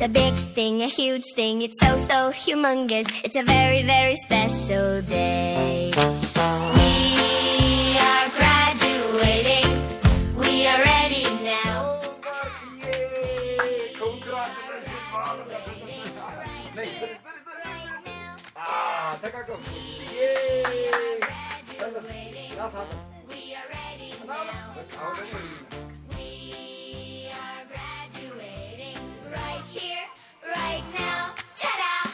a big thing, a huge thing. It's so, so humongous. It's a very, very special day. We are graduating. We are ready now. Tekrar kom. We are ready now. We are graduating right here, right now. Ta-da!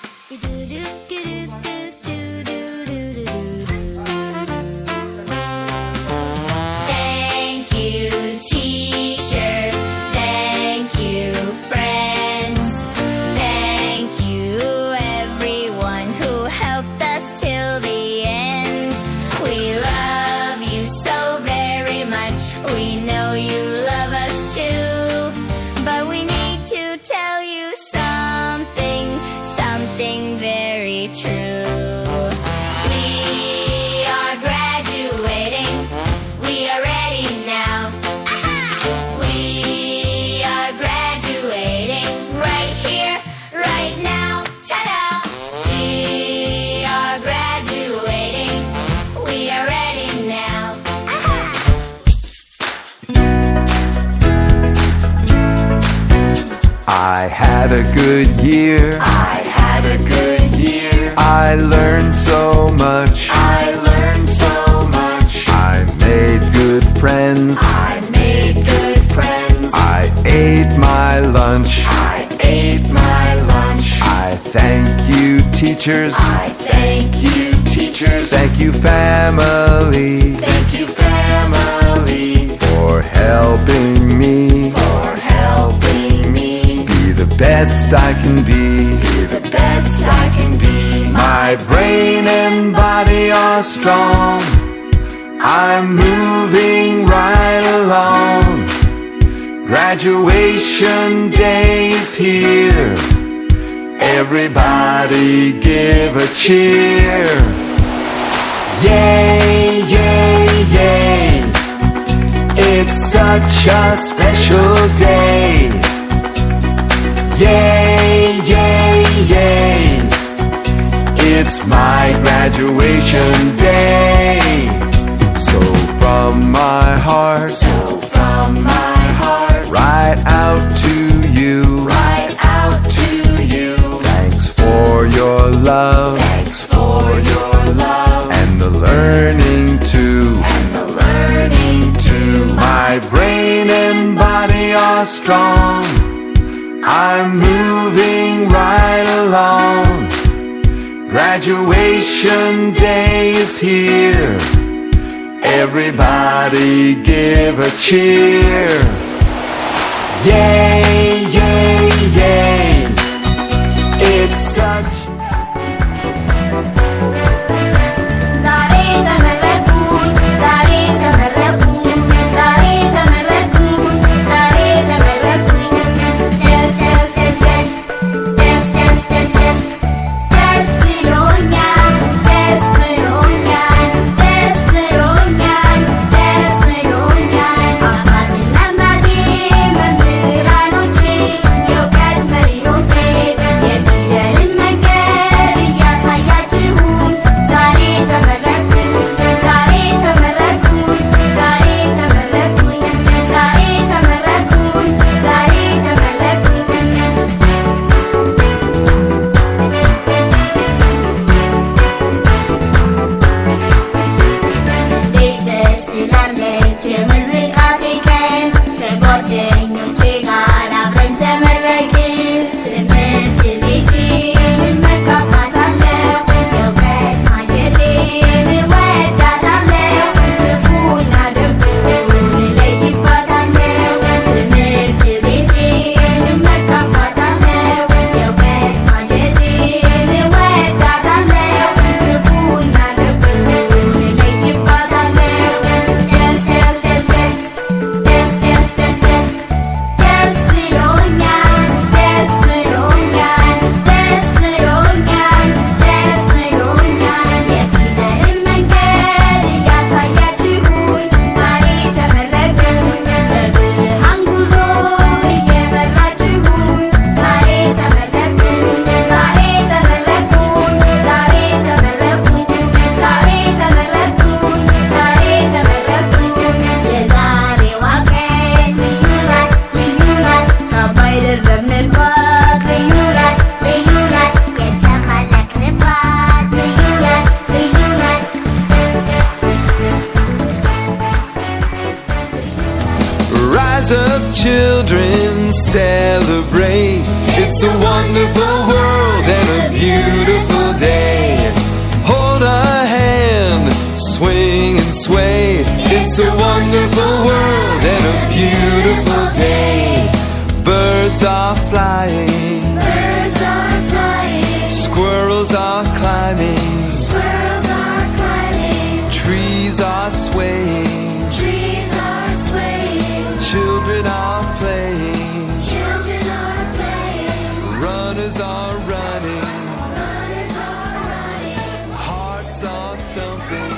Thank you, teachers. Thank you, friends. Thank you, everyone who helped us till the end. We love you so very much. We know you love us too. But we need to tell you something, something very true. We are graduating. We are ready now. Aha! We are graduating right here, right now. Ta-da! We are graduating. We are ready now. Aha! I had a good year. I had a good year. I learned so much. I learned so much. I made good friends. I made good friends. I ate my lunch. I ate my lunch. I thank you, teachers. I thank you, teachers. Thank you, family, Thank you, family, for helping me for helping me be the best I can be. be the best I can be. My brain and body are strong. I'm moving right along. Graduation day is here. Everybody give a cheer. Yay, yay, yay. It's such a special day. Yay, yay, yay. It's my graduation day. So from my heart, So from my heart, right out to you, right out to you, thanks for your love thanks for your love and the learning too. and the learning too. My brain and body are strong. I'm moving right along. Graduation day is here. Everybody give a cheer. Yay, yay, yay. It's such ዛሬ ተመረቁ ዛሬ ተመረቁ ዛሬ ተመረቁ ዛሬ ተመረቁ ደስ ደስ ደስ ደስ ደስ ደስ ደስ ደስ ብሎኛል ደስ ብሎኛል ደስ ብሎኛል ደስ ብሎኛል አባትና እናቴ መምህራኖቼ የእውቀት መሪዎቼ የፊደልን መንገድ children celebrate. It's a wonderful world and a beautiful day. Hold a hand, swing and sway. It's a wonderful world and a beautiful day. Birds are flying, Birds are flying, squirrels are climbing, squirrels are climbing, trees are swaying, trees are swaying, children are playing, children are playing, runners are running, runners are running, hearts are thumping,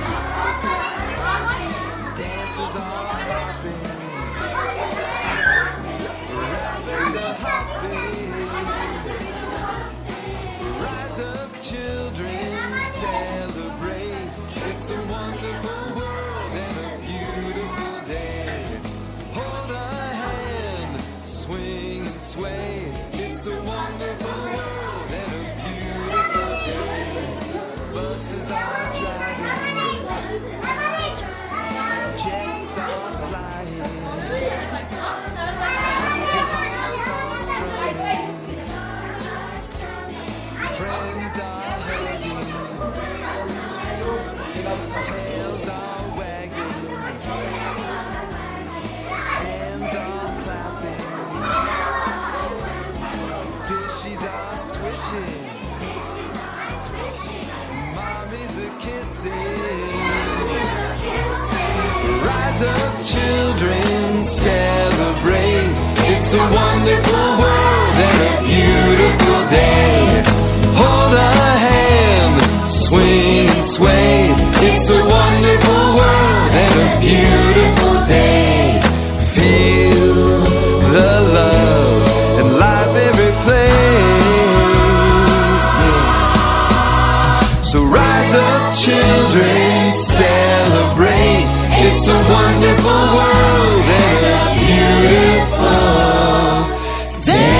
hearts are rocking, dances are hopping, dances are rocking, rabbits are hopping. Rise up, children, celebrate. It's a wonderful world and a beautiful day. Hold a hand, swing and sway. It's a wonderful world and a beautiful day. Buses are driving, jets are flying, guitars are strumming, friends are hugging, tails are wagging, hands are clapping, fishies are swishing, mommies are kissing. Rise up, children, celebrate. It's a wonderful world and a beautiful day. Hold a hand, swing and sway. It's a wonderful world and a beautiful day. Feel the love and life every place. Yeah. So rise up, children, celebrate. It's a wonderful world and a beautiful day.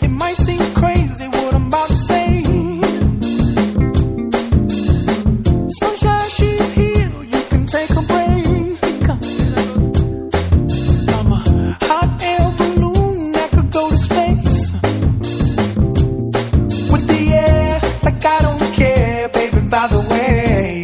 It might seem crazy what I'm about to say. Sunshine, she's here, you can take a break. I'm a hot air balloon that could go to space. With the air, like I don't care, baby, by the way.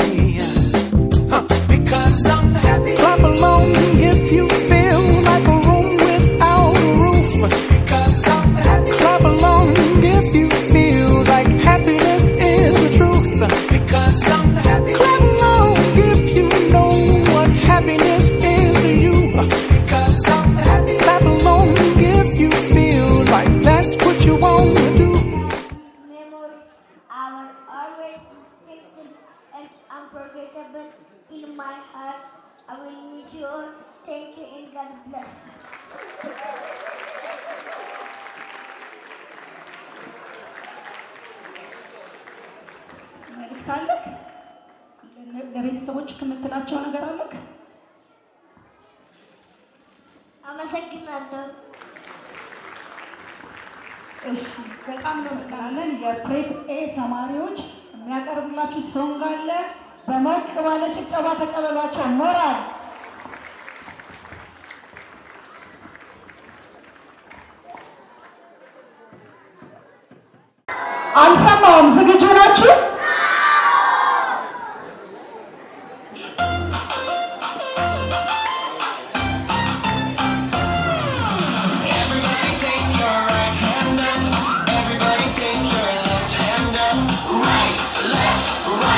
Because I'm happy. Clap along if you feel like a room without a roof. Because I'm happy. Clap along if you feel like happiness is the truth. Because I'm happy. Clap along if you know what happiness is to you. Because I'm happy. Clap along if you feel like that's what you want to do. memories are always taken and unforgettable in my heart. I will meet you all. Thank you and God bless. መልእክት አለክ? ለቤተሰቦች ከምትላቸው ነገር አለክ? አመሰግናለሁ። እሺ፣ በጣም ነው እናለን። የፕሬፕ ኤ ተማሪዎች የሚያቀርቡላችሁ ሶንግ አለ። በሞቅ ባለ ጭብጨባ ተቀበሏቸው። ሞራል አልሰማውም። ዝግጁ ናችሁ? Right, left, right.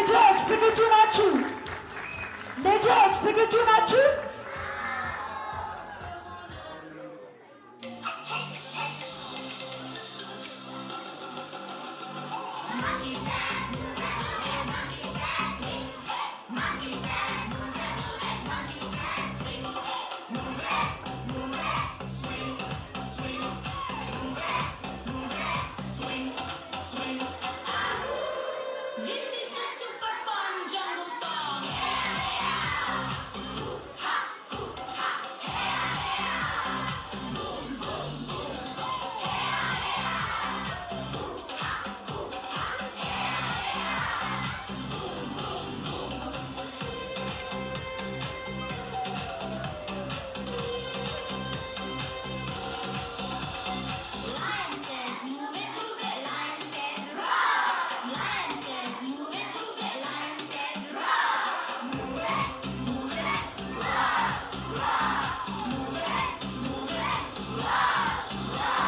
ልጆች ዝግጁ ናችሁ? ልጆች ዝግጁ ናችሁ? This is the super fun jungle song. Lion says move it, lion says roar. Lion says move it, lion says roar. Move it, roar, roar. Move it, roar, roar.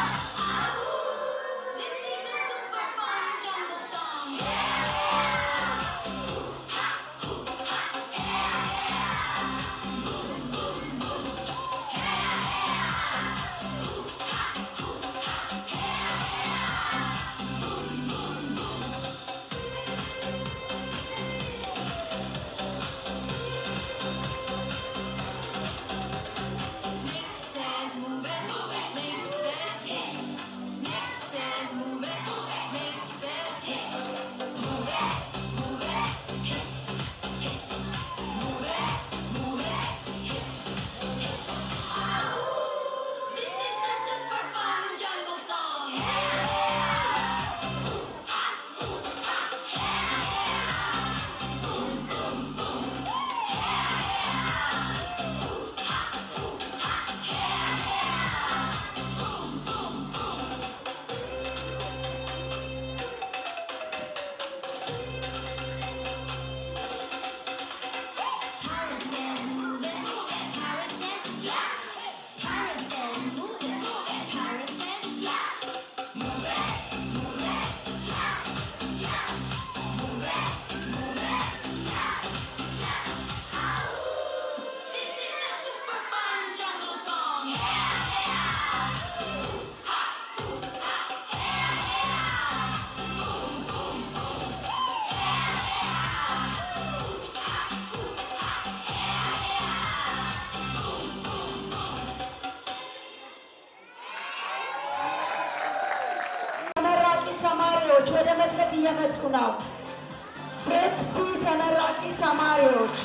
This is the super fun jungle song. Snake says move it, snake says yes. Snake says move it, snake says yes. Move it, hiss, hiss. Move it, hiss, hiss. This is the super fun jungle song. Parrot says move it, parrot says flap. Parrot says move it, parrot says flap. Move it, flap, flap. Move it, flap, flap. This is the super fun jungle song. ተመራቂ ተማሪዎች ወደ መድረክ እየመጡ ነው። ፕሬፕሲ ተመራቂ ተማሪዎች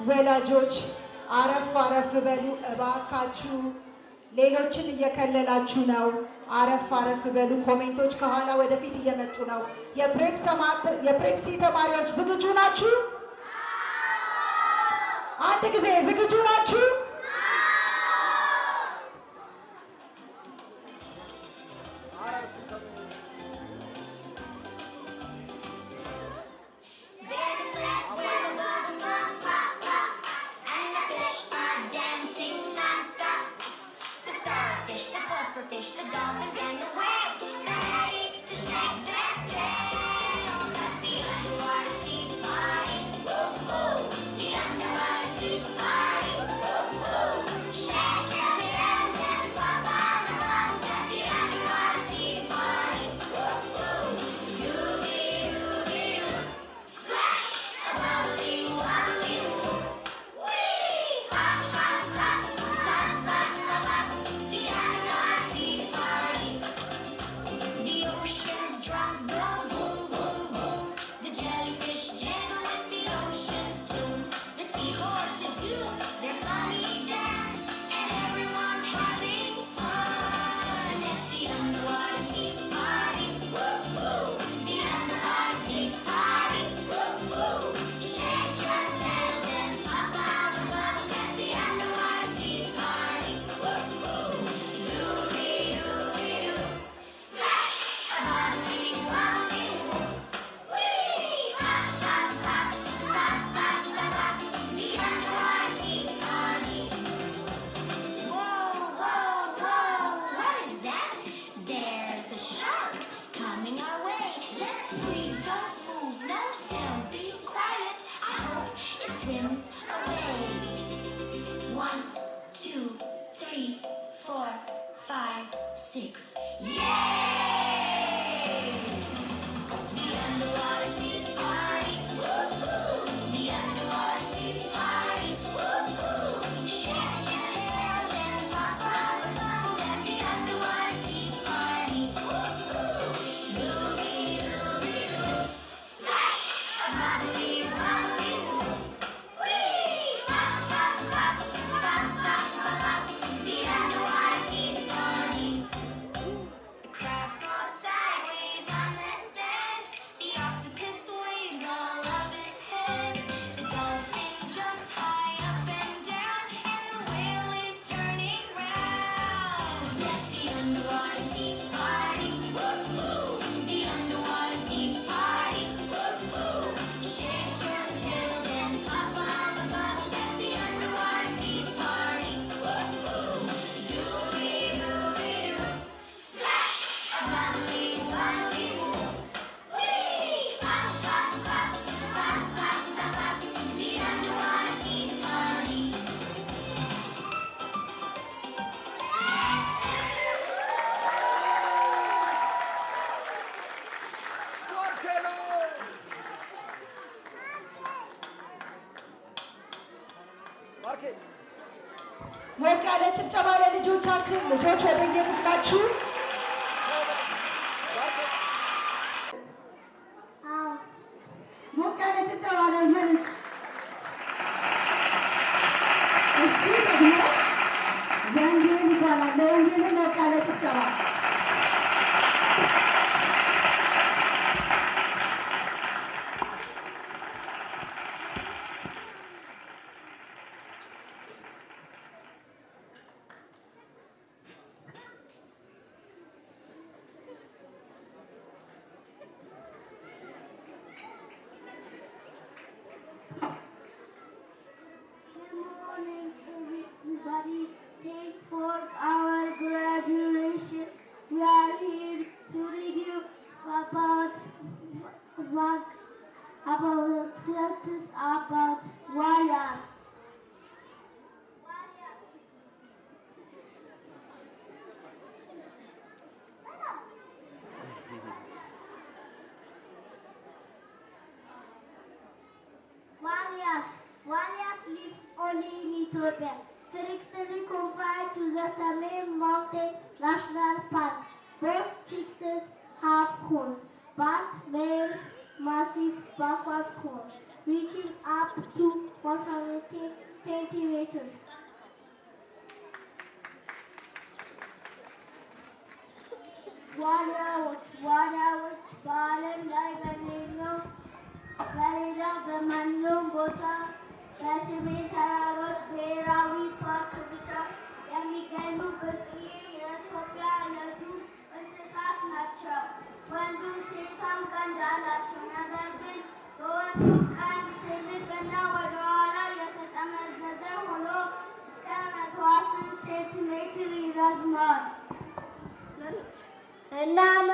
ወላጆች አረፍ አረፍ በሉ እባካችሁ። ሌሎችን እየከለላችሁ ነው። አረፍ አረፍ በሉ። ኮሜንቶች ከኋላ ወደፊት እየመጡ ነው። የፕሬፕሲ ተማሪዎች ዝግጁ ናችሁ? አንድ ጊዜ ዝግጁ ናችሁ? There's a place where the bubbles go pop, pop, and the fish are dancing non-stop. The starfish, the pufferfish, the dolphins, and the whales, they're ready to shake their tails at the underwater sea party. Woo-hoo! The underwater sea party. Woo-hoo! Shake your tails and pop all the bubbles at the underwater sea party. Woo-hoo! Dooby-dooby-doo. Splash! A bubbly wobbly woo. Whee! Hop, hop, hop, hop, hop, hop, hop. The underwater sea party. 3, 4, 5, 6. Yay! The underwater ski party. Woo-hoo! The underwater ski party. Woo-hoo! Shake your tails and pop out the bubbles at the underwater ski party. Woo-hoo! Dooby-dooby-doo. Splash! A bubbly, bubbly doo. Whee! Pop, pop, pop, pop, pop, pop, pop. The underwater ski party. The crabs go sideways on the sand. The octopus waves all of his hands. The dolphin jumps high up and down, and the whale is turning round. The underwater ski party, woo-hoo! The underwater ski party, woo-hoo! Shake your tails and pop all the bubbles at the underwater ski party, woo-hoo! Dooby-dooby-doo. Splash! A bubbly, bubbly woo. Whee! Pop, pop, pop, pop, pop, pop, pop. The underwater ski party. ሞቅ ያለ ጭብጨባ ለልጆቻችን። ልጆች ወደ የክፍላችሁ ሞቅ ያለ ጭብጨባ ለምን እሺ ደግሞ ዘንጌል ይባላል። ለወንጌል ሞቅ ያለ ጭብጨባ Good morning, everybody. Thanks for our graduation. We are here to review about sentence about wires. Walias lives only in Ethiopia, strictly confined to the Samir Mountain National Park. Both sexes have horns, but males massive backward horns, reaching up to 100 centimeters. ዋልያዎች በዓለም ላይ በሌላው በማንኛውም ቦታ በሰሜን ተራሮች ብሔራዊ ፓርክ ብቻ የሚገኙ ብርቅዬ የኢትዮጵያ የዱር እንስሳት ናቸው። ወንዱም ሴቷም ቀንድ አላቸው። ነገር ግን የወንዱ ቀንድ ትልቅና ወደ ኋላ የተጠመዘዘ ሆኖ እስከ 110 ሴንቲሜትር ይረዝማል። እናም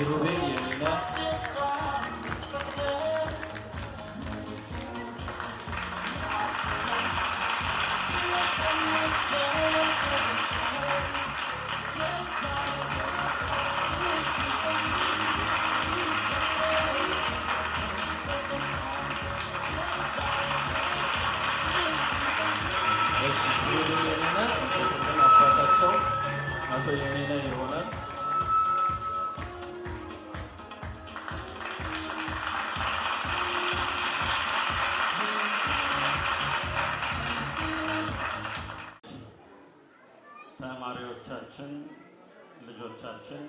ኪሩቤል የኔና አባታቸው አቶ የኔና ይሆናል። ተማሪዎቻችን፣ ልጆቻችን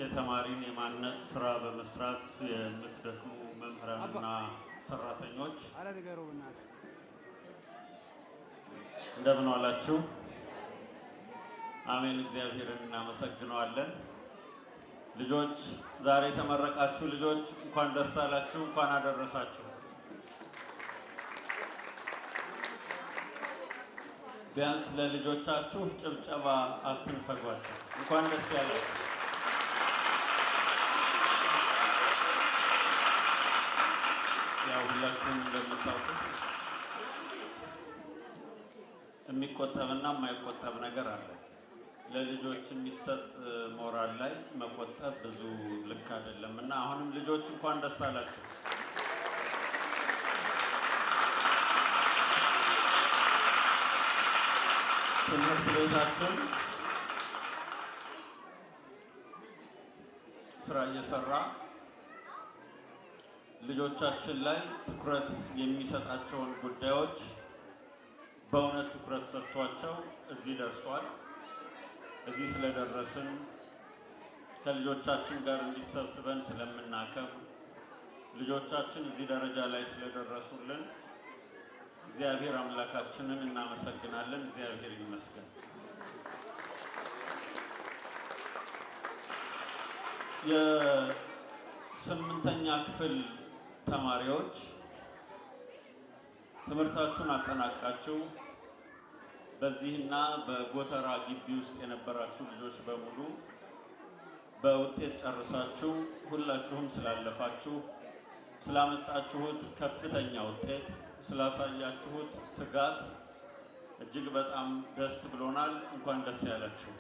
የተማሪን የማነጽ ስራ በመስራት የምትደክሙ መምህራንና ሰራተኞች እንደምን ዋላችሁ? አሜን። እግዚአብሔርን እናመሰግነዋለን። ልጆች፣ ዛሬ የተመረቃችሁ ልጆች እንኳን ደስ አላችሁ፣ እንኳን አደረሳችሁ። ቢያንስ ለልጆቻችሁ ጭብጨባ አትንፈጓቸው። እንኳን ደስ ያላችሁ። ያው ሁላችሁም እንደምታውቁት የሚቆጠብና የማይቆጠብ ነገር አለ። ለልጆች የሚሰጥ ሞራል ላይ መቆጠብ ብዙ ልክ አይደለም እና አሁንም ልጆች እንኳን ደስ አላችሁ። ትምህርት ቤታችን ስራ እየሰራ ልጆቻችን ላይ ትኩረት የሚሰጣቸውን ጉዳዮች በእውነት ትኩረት ሰጥቷቸው እዚህ ደርሷል። እዚህ ስለደረስን ከልጆቻችን ጋር እንዲሰብስበን ስለምናከብር ልጆቻችን እዚህ ደረጃ ላይ ስለደረሱልን እግዚአብሔር አምላካችንን እናመሰግናለን። እግዚአብሔር ይመስገን። የስምንተኛ ክፍል ተማሪዎች ትምህርታችሁን አጠናቃችሁ በዚህና በጎተራ ግቢ ውስጥ የነበራችሁ ልጆች በሙሉ በውጤት ጨርሳችሁ ሁላችሁም ስላለፋችሁ ስላመጣችሁት ከፍተኛ ውጤት ስላሳያችሁት ትጋት እጅግ በጣም ደስ ብሎናል። እንኳን ደስ ያላችሁ።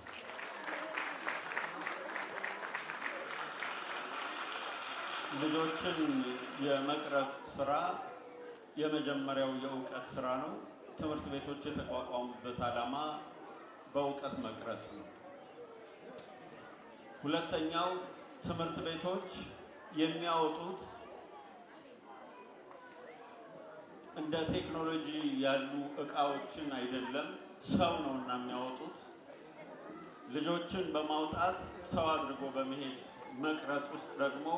ልጆችን የመቅረጽ ስራ የመጀመሪያው የእውቀት ስራ ነው። ትምህርት ቤቶች የተቋቋሙበት ዓላማ በእውቀት መቅረጽ ነው። ሁለተኛው ትምህርት ቤቶች የሚያወጡት እንደ ቴክኖሎጂ ያሉ እቃዎችን አይደለም፣ ሰው ነው እና የሚያወጡት። ልጆችን በማውጣት ሰው አድርጎ በመሄድ መቅረጽ ውስጥ ደግሞ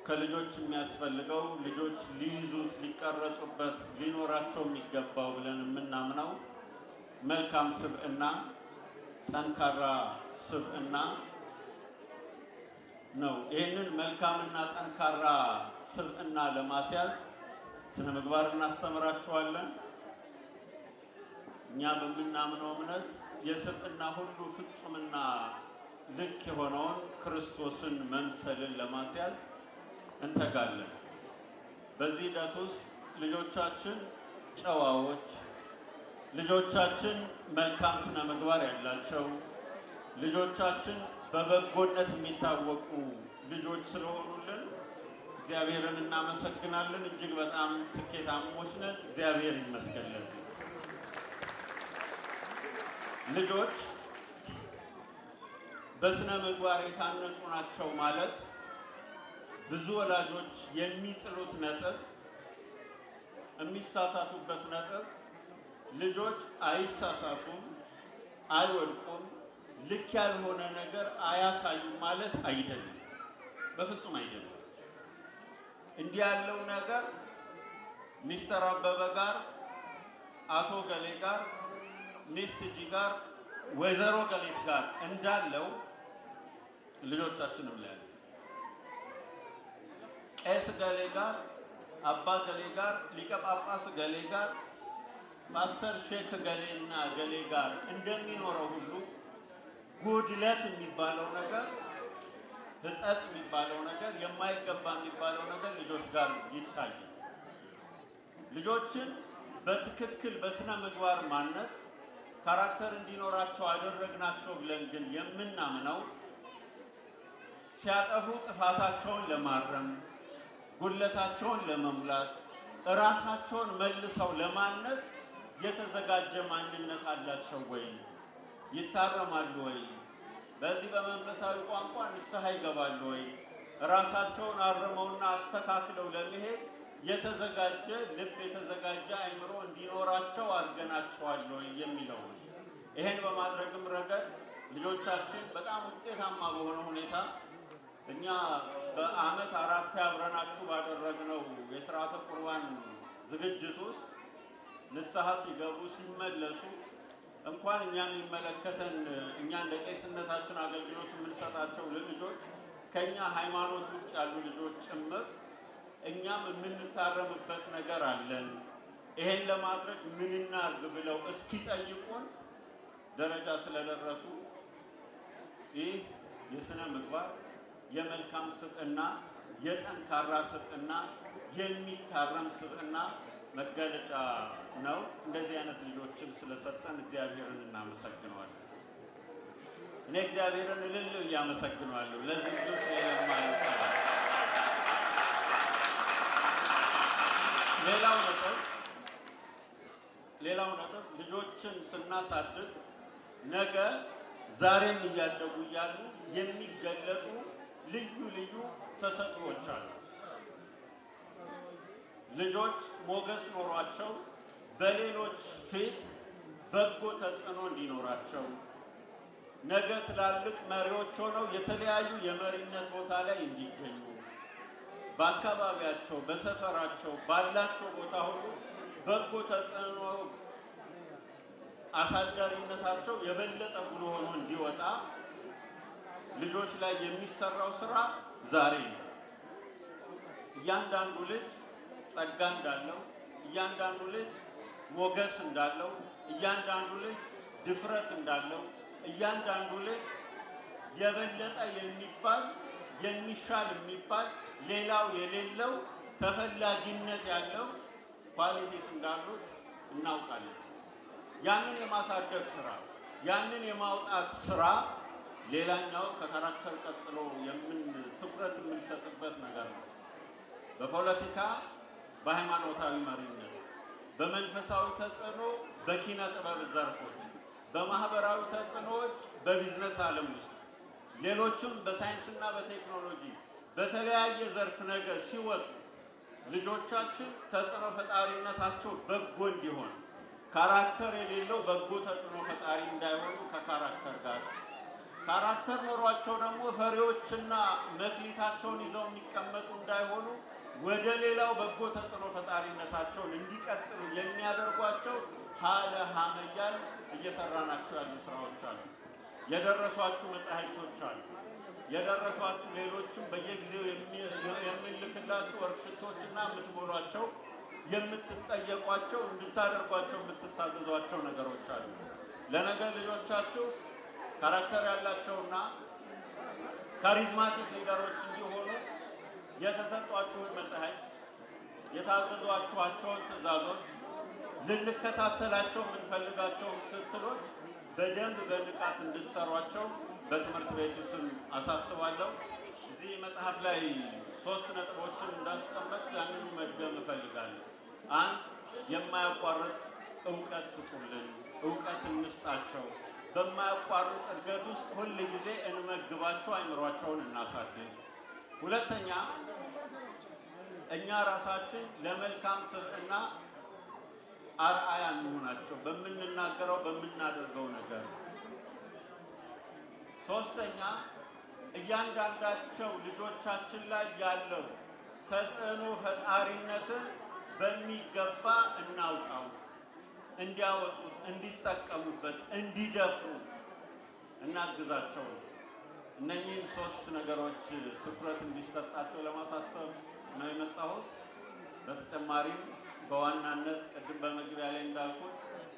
ከልጆች የሚያስፈልገው ልጆች ሊይዙት ሊቀረጹበት ሊኖራቸው የሚገባው ብለን የምናምነው መልካም ስብዕና፣ ጠንካራ ስብዕና ነው። ይህንን መልካምና ጠንካራ ስብዕና ለማስያዝ ስነ ምግባር እናስተምራቸዋለን። እኛ በምናምነው እምነት የስብዕና ሁሉ ፍጹምና ልክ የሆነውን ክርስቶስን መምሰልን ለማስያዝ እንተጋለን። በዚህ ሂደት ውስጥ ልጆቻችን ጨዋዎች፣ ልጆቻችን መልካም ስነ ምግባር ያላቸው፣ ልጆቻችን በበጎነት የሚታወቁ ልጆች ስለሆኑልን እግዚአብሔርን እናመሰግናለን። እጅግ በጣም ስኬታሞች ነን። እግዚአብሔር ይመስገን። ለዚህ ልጆች በስነ ምግባር የታነጹ ናቸው ማለት ብዙ ወላጆች የሚጥሉት ነጥብ፣ የሚሳሳቱበት ነጥብ ልጆች አይሳሳቱም፣ አይወድቁም፣ ልክ ያልሆነ ነገር አያሳዩም ማለት አይደለም። በፍጹም አይደለም። እንዲህ ያለው ነገር ሚስተር አበበ ጋር፣ አቶ ገሌ ጋር፣ ሚስት ጂ ጋር፣ ወይዘሮ ገሌት ጋር እንዳለው ልጆቻችንም ላይ ቄስ ገሌ ጋር፣ አባ ገሌ ጋር፣ ሊቀ ጳጳስ ገሌ ጋር፣ ማስተር ሼክ ገሌና ገሌ ጋር እንደሚኖረው ሁሉ ጉድለት የሚባለው ነገር፣ ሕጸጽ የሚባለው ነገር፣ የማይገባ የሚባለው ነገር ልጆች ጋር ይታያል። ልጆችን በትክክል በስነ ምግባር ማነጽ ካራክተር እንዲኖራቸው አደረግናቸው ብለን ግን የምናምነው ሲያጠፉ ጥፋታቸውን ለማረም፣ ጉድለታቸውን ለመሙላት፣ እራሳቸውን መልሰው ለማነጽ የተዘጋጀ ማንነት አላቸው ወይ? ይታረማሉ ወይ? በዚህ በመንፈሳዊ ቋንቋ ንስሐ ይገባሉ ወይ? ራሳቸውን አርመውና አስተካክለው ለመሄድ የተዘጋጀ ልብ፣ የተዘጋጀ አእምሮ እንዲኖራቸው አድርገናቸዋል ወይ የሚለው ነው። ይሄን በማድረግም ረገድ ልጆቻችን በጣም ውጤታማ በሆነ ሁኔታ እኛ በዓመት 4 አብረናችሁ ባደረግነው የሥርዓተ ቁርባን ዝግጅት ውስጥ ንስሐ ሲገቡ ሲመለሱ እንኳን እኛ የሚመለከተን እኛ እንደ ቄስነታችን አገልግሎት የምንሰጣቸው ልጆች ከኛ ሃይማኖት ውጭ ያሉ ልጆች ጭምር እኛም የምንታረምበት ነገር አለን፣ ይሄን ለማድረግ ምን እናድርግ ብለው እስኪጠይቁን ደረጃ ስለደረሱ ይህ የሥነ ምግባር የመልካም ስብዕና የጠንካራ ስብዕና የሚታረም ስብዕና መገለጫ ነው። እንደዚህ አይነት ልጆችን ስለሰጠን እግዚአብሔርን እናመሰግነዋለን። እኔ እግዚአብሔርን እልል እያመሰግነዋለሁ ለዚህ ልጆች ማለት ነው። ሌላው ነጥብ ልጆችን ስናሳድግ ነገ ዛሬም እያደጉ እያሉ የሚገለጡ ልዩ ልዩ ተሰጥኦዎች አሉ። ልጆች ሞገስ ኖሯቸው በሌሎች ፊት በጎ ተጽዕኖ እንዲኖራቸው ነገ ትላልቅ መሪዎች ሆነው የተለያዩ የመሪነት ቦታ ላይ እንዲገኙ በአካባቢያቸው፣ በሰፈራቸው፣ ባላቸው ቦታ ሁሉ በጎ ተጽዕኖ አሳዳሪነታቸው የበለጠ ጉልህ ሆኖ እንዲወጣ ልጆች ላይ የሚሰራው ስራ ዛሬ ነው። እያንዳንዱ ልጅ ጸጋ እንዳለው፣ እያንዳንዱ ልጅ ሞገስ እንዳለው፣ እያንዳንዱ ልጅ ድፍረት እንዳለው፣ እያንዳንዱ ልጅ የበለጠ የሚባል የሚሻል የሚባል ሌላው የሌለው ተፈላጊነት ያለው ኳሊቲስ እንዳሉት እናውቃለን። ያንን የማሳደግ ስራ፣ ያንን የማውጣት ስራ ሌላኛው ከካራክተር ቀጥሎ ትኩረት የምንሰጥበት ነገር ነው። በፖለቲካ፣ በሃይማኖታዊ መሪነት፣ በመንፈሳዊ ተጽዕኖ፣ በኪነ ጥበብ ዘርፎች፣ በማህበራዊ ተጽዕኖዎች፣ በቢዝነስ ዓለም ውስጥ ሌሎችም በሳይንስና በቴክኖሎጂ በተለያየ ዘርፍ ነገር ሲወጡ ልጆቻችን ተጽዕኖ ፈጣሪነታቸው በጎ እንዲሆን ካራክተር የሌለው በጎ ተጽዕኖ ፈጣሪ እንዳይሆኑ ከካራክተር ጋር ካራክተር ኖሯቸው ደግሞ ፈሪዎችና መክሊታቸውን ይዘው የሚቀመጡ እንዳይሆኑ ወደ ሌላው በጎ ተጽዕኖ ፈጣሪነታቸውን እንዲቀጥሉ የሚያደርጓቸው ሀለ ሀመያል እየሰራናቸው ያሉ ስራዎች አሉ። የደረሷችሁ መጻሕፍቶች አሉ። የደረሷችሁ ሌሎችም በየጊዜው የምንልክላችሁ ወርክሽቶችና የምትሞሏቸው የምትጠየቋቸው እንድታደርጓቸው የምትታዘዟቸው ነገሮች አሉ። ለነገ ልጆቻችሁ ካራክተር ያላቸውና ካሪዝማቲክ ሊደሮች እንዲሆኑ የተሰጧችሁን መጻሕፍት የታዘዟችኋቸውን ትእዛዞች ልንከታተላቸው የምንፈልጋቸው ክትትሎች በደንብ በንቃት እንድትሰሯቸው በትምህርት ቤቱ ስም አሳስባለሁ። እዚህ መጽሐፍ ላይ 3 ነጥቦችን እንዳስቀመጥ ያንን መድገም እፈልጋለሁ። 1 የማያቋርጥ እውቀት ስጡልን፣ እውቀት እንስጣቸው። በማያቋርጥ እድገት ውስጥ ሁል ጊዜ እንመግባቸው፣ አይምሯቸውን እናሳድግ። 2ኛ እኛ ራሳችን ለመልካም ስብዕና አርአያ እንሆናቸው በምንናገረው በምናደርገው ነገር። 3ኛ እያንዳንዳቸው ልጆቻችን ላይ ያለው ተጽዕኖ ፈጣሪነትን በሚገባ እናውጣው፣ እንዲያወጡት፣ እንዲጠቀሙበት፣ እንዲደፍሩ እናግዛቸው። እነኚህን 3 ነገሮች ትኩረት እንዲሰጣቸው ለማሳሰብ ነው የመጣሁት። በተጨማሪም በዋናነት ቅድም በመግቢያ ላይ እንዳልኩት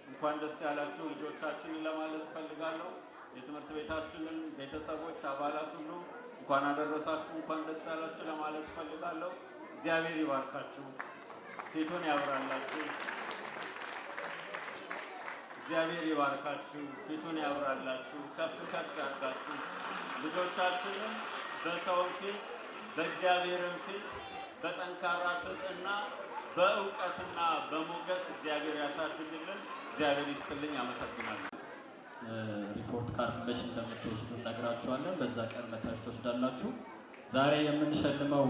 እንኳን ደስ ያላችሁ ልጆቻችንን ለማለት እፈልጋለሁ። የትምህርት ቤታችንን ቤተሰቦች፣ አባላት ሁሉ እንኳን አደረሳችሁ፣ እንኳን ደስ ያላችሁ ለማለት እፈልጋለሁ። እግዚአብሔር ይባርካችሁ፣ ፊቱን ያብራላችሁ። እግዚአብሔር ይባርካችሁ፣ ፊቱን ያብራላችሁ፣ ከፍ ከፍ ያድርጋችሁ። ልጆቻችንን በሰው ፊት በእግዚአብሔርን ፊት በጠንካራ ስብዕና በእውቀትና በሞገስ እግዚአብሔር ያሳድግልን። እግዚአብሔር ይስጥልኝ። አመሰግናለሁ። ሪፖርት ካርድ መች እንደምትወስዱ እነግራችኋለን። በዛ ቀን መታችሁ ትወስዳላችሁ። ዛሬ የምንሸልመው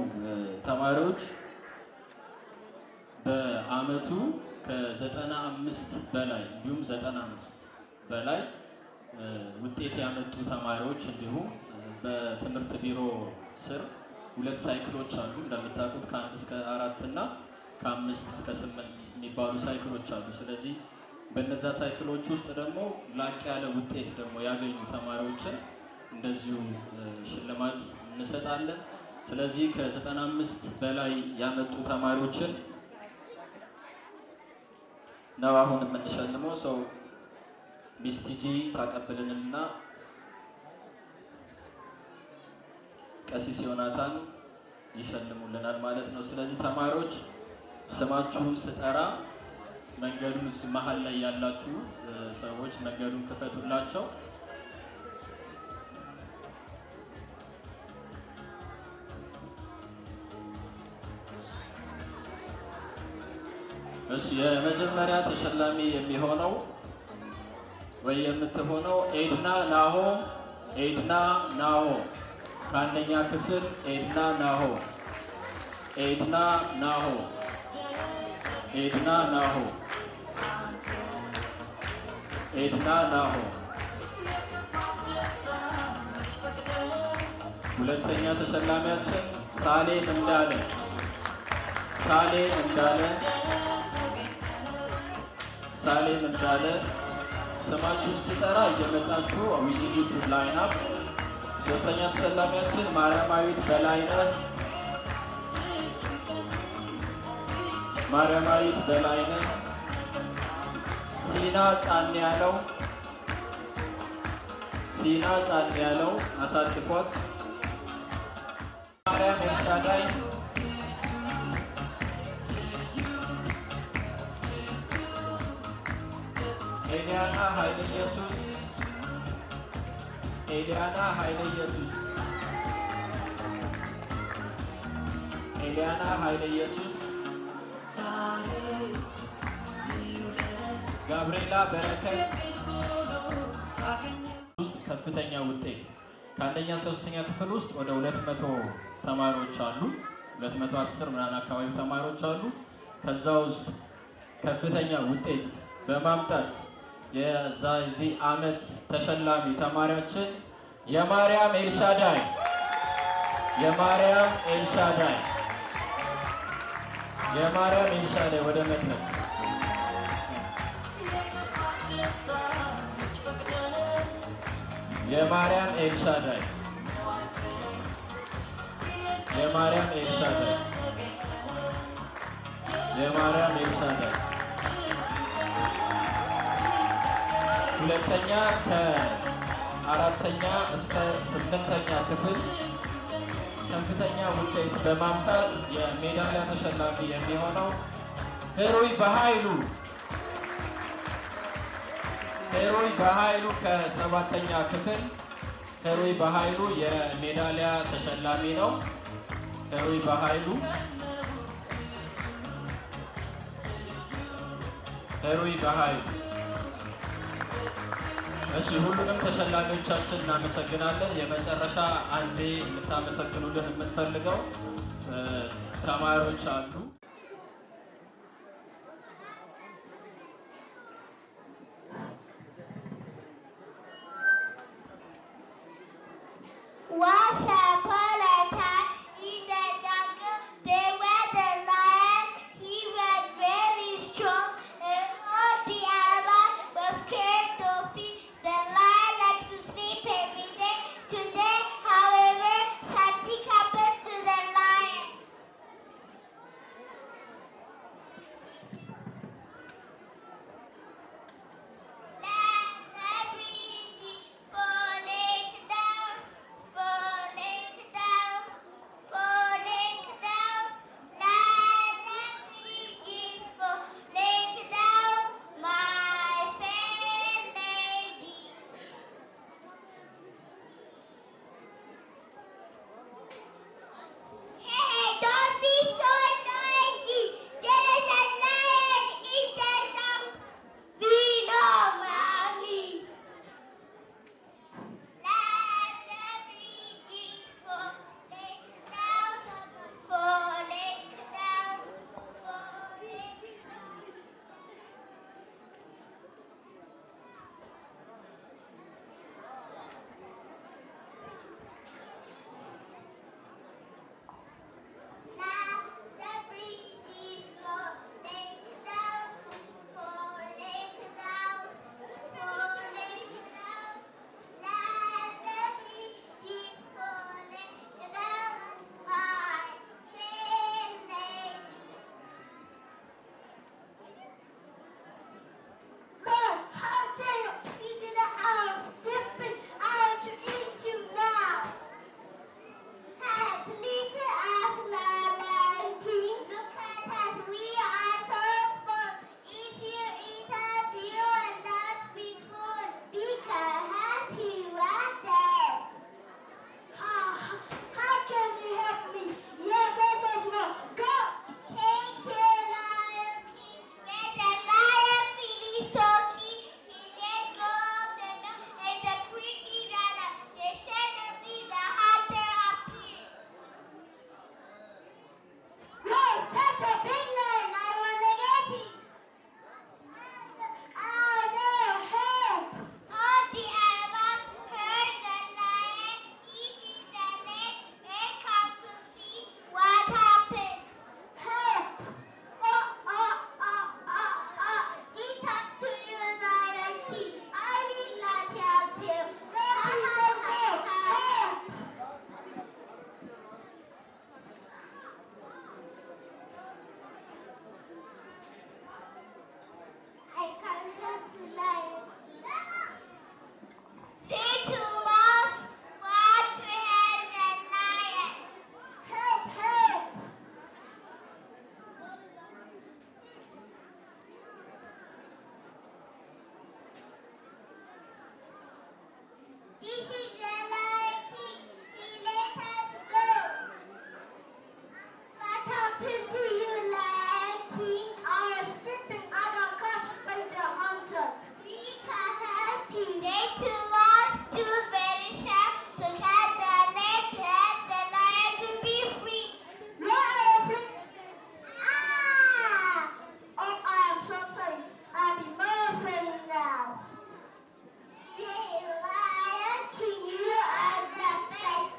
ተማሪዎች በአመቱ ከ95 በላይ እንዲሁም 95 በላይ ውጤት ያመጡ ተማሪዎች እንዲሁም በትምህርት ቢሮ ስር 2 ሳይክሎች አሉ። እንደምታውቁት ከ1 እስከ 4 እና ከ5 እስከ 8 የሚባሉ ሳይክሎች አሉ። ስለዚህ በእነዛ ሳይክሎች ውስጥ ደግሞ ላቅ ያለ ውጤት ደግሞ ያገኙ ተማሪዎችን እንደዚሁ ሽልማት እንሰጣለን። ስለዚህ ከ95 በላይ ያመጡ ተማሪዎችን ነው አሁን የምንሸልመው። ሰው ሚስቲጂ ታቀብልንና ቀሲስ ዮናታን ይሸልሙልናል ማለት ነው። ስለዚህ ተማሪዎች ስማችሁን ስጠራ መንገዱን መሀል ላይ ያላችሁ ሰዎች መንገዱን ክፈቱላቸው። እሺ፣ የመጀመሪያ ተሸላሚ የሚሆነው ወይ የምትሆነው ኤድና ናሆ ከአንደኛ ክፍል ኤድና ናሆ ሁለተኛ ተሸላሚያችን ሳሌም እንዳለ ስማችሁን ስጠራ እየመጣችሁ ዊዚቱ ላይን አፕ። ሶስተኛ ተሸላሚያችን ማርያማዊት በላይነህ ሲና ጫን ያለው አሳልፏት። ማርያም ኤልሻዳይ ኤሊያና ኃይለ ኢየሱስ ጋብርኤላ በረከት ውስጥ ከፍተኛ ውጤት ከአንደኛ እስከ 3ኛ ክፍል ውስጥ ወደ 200 ተማሪዎች አሉ። 210 ምናምን አካባቢ ተማሪዎች አሉ። ከዛ ውስጥ ከፍተኛ ውጤት በማምጣት የዚህ ዓመት ተሸላሚ ተማሪያችን የማርያም ኤልሻዳይ ወደ መድረክ የማርያም ኤልሻዳይ ሁለተኛ ከ4ኛ እስከ 8ኛ ክፍል ከፍተኛ ውጤት በማምጣት የሜዳሊያ ተሸላሚ የሚሆነው ሄሮይ በኃይሉ ከ7ኛ ክፍል ሄሮይ በኃይሉ የሜዳሊያ ተሸላሚ ነው። ሄሮይ በኃይሉ እሺ፣ ሁሉንም ተሸላሚዎቻችን እናመሰግናለን። የመጨረሻ አንዴ ልታመሰግኑልን የምንፈልገው ተማሪዎች አሉ። Once upon a time in the jungle there was a lion. He was very strong and all the animals were scared of him. The lion liked to sleep every day. Today, however, something happened to the lion. This is the Lion King. He let us go. What happened to you, Lion King? I was sleeping. I got caught by the hunter. We can help you. They two was too very sharp to catch the net to help the lion to be free. No, I am free. Ah! Oh, I am so sorry. I'm more afraid now. Lion King, you are the best.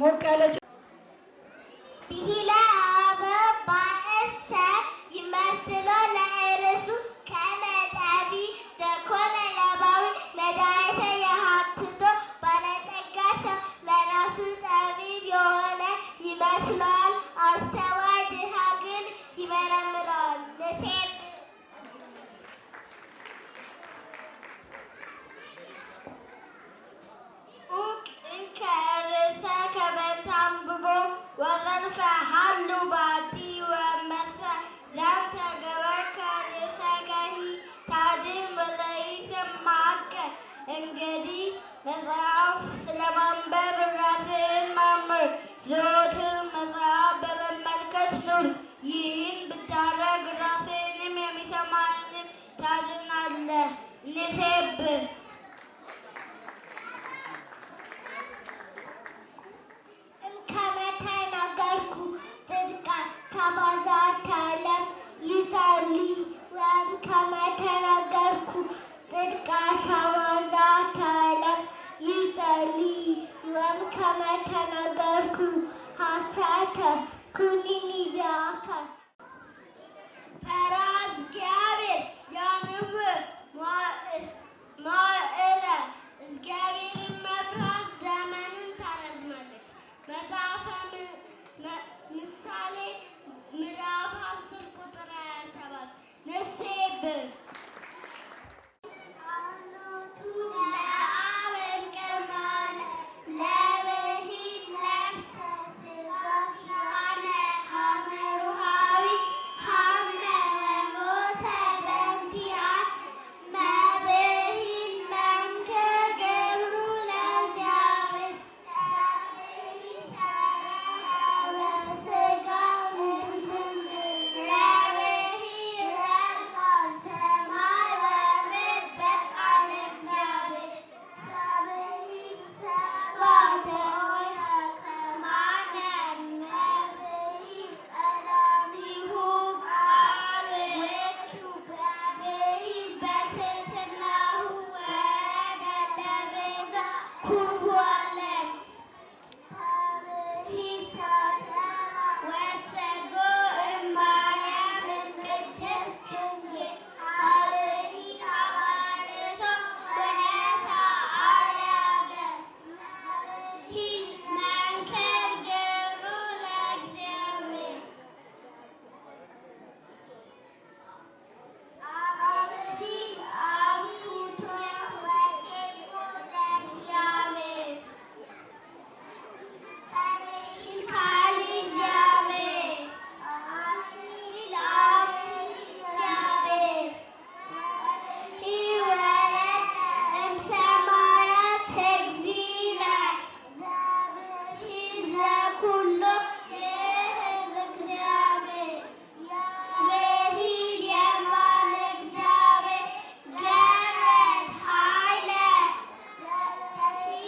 ሞቅ ያለ ብሂለ አበባ እሰ ይመስሎ ለእርሱ ከመጣቢ ዘኮነ ለባዊ መድኃኒተ የሀብትቶ ባለጠጋ ሰው ለራሱ ጠቢብ የሆነ ይመስለዋል። አስተዋይ ድሃ ግን ይመረምረዋል። ንሴብ ወዘልፈ ሀሉ ባቲ ወመስረ ዘንተ ገበርከ ርእሰከሂ ታድን ወዘኢሰማከ። እንግዲህ መጽሐፍ ስለማንበብ ራስህን መርምር፣ ዘወትር መጽሐፍ በመመልከት ኑር። ይህን ብታደርግ ራስህንም የሚሰማህንም ታድናለህ። ንሴብህ ከመተናገርኩ ጽድቀ ሰባዛት ዓለም ይጸልይ ወም ከመተናገርኩ ጽድቀ ሰባዛት ዓለም ይጸልይ ወም ከመተናገርኩ ሐሰተ ኩኒኒ ዚአከ። ፈሪሃ እግዚአብሔር ያንብብ መዋዕለ። እግዚአብሔርን መፍራት ዘመንን ታረዝማለች። መጽሐፈ ምሳሌ ምዕራፍ 10 ቁጥር 27 ንሴብ ለብሰ ስጋ ኩዋለም ታብሂታ ወሰጎ እማርያም ቅድስት ድንግል ሀብሂ ሀዋርሶ ወነሳ አርያገ ሀብሂ መንከር ገብሩ ለእግዚአብሔር አብሂ አብሁቶ ወቄቦ ለእግዚአብሔር ሀብሂ ካል እግዚአብሔር ሀብሂ ለአብ እግዚአብሔር ሀብሂ ወረደ እምሰማያት እግዚእነ ሀብሂ ዘኩሎ ይእህዝ እግዚአብሔር ሀብሂ የማነ እግዚአብሔር ገረት ኃይለ ሀብሂ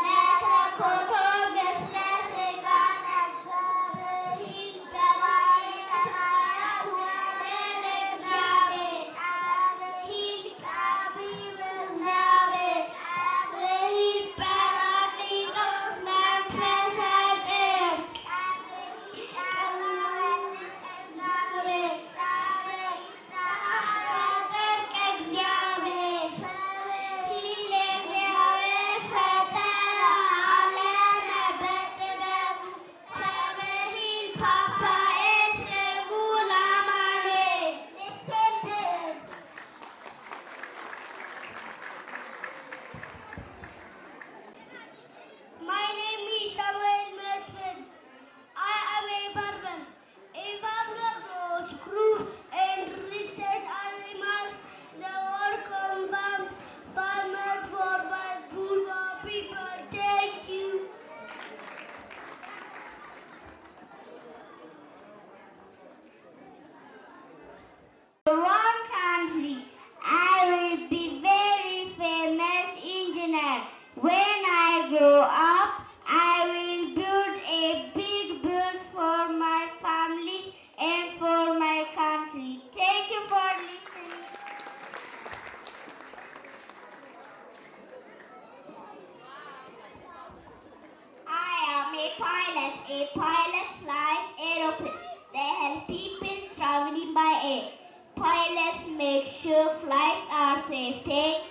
መለኮቶ ምስለ ሥጋነ ሀብሂ ዘባሕረ ሰማያት ወምድር እግዚአብሔር ሀብሂ ጠቢብ እግዚአብሔር ሀብሂ ጰራቅሊጦስ መንፈሰ ጽድቅ ሀብሂ ቀዋውስት እግዚአብሔር ሀብሂ ጸሐፌ ጽድቅ እግዚአብሔር ሀብሂ ለእግዚአብሔር ፈጠረ ዓለመ በጥበቡ ሀብሂ ፓፓዬ ስጉል አማኑኤል ንስብር My name is Samuel Mesfin. I am a farmer. A farmer grows crops and raises animals. The work of farmers provide food for people. Thank you. One country, I will be very famous engineer. When I grow up, I will build a big build for my families and for my country. Thank you for listening. I am a pilot. A pilot flies aeroplanes. They help people traveling by air. Pilots make sure flights are safe. Thank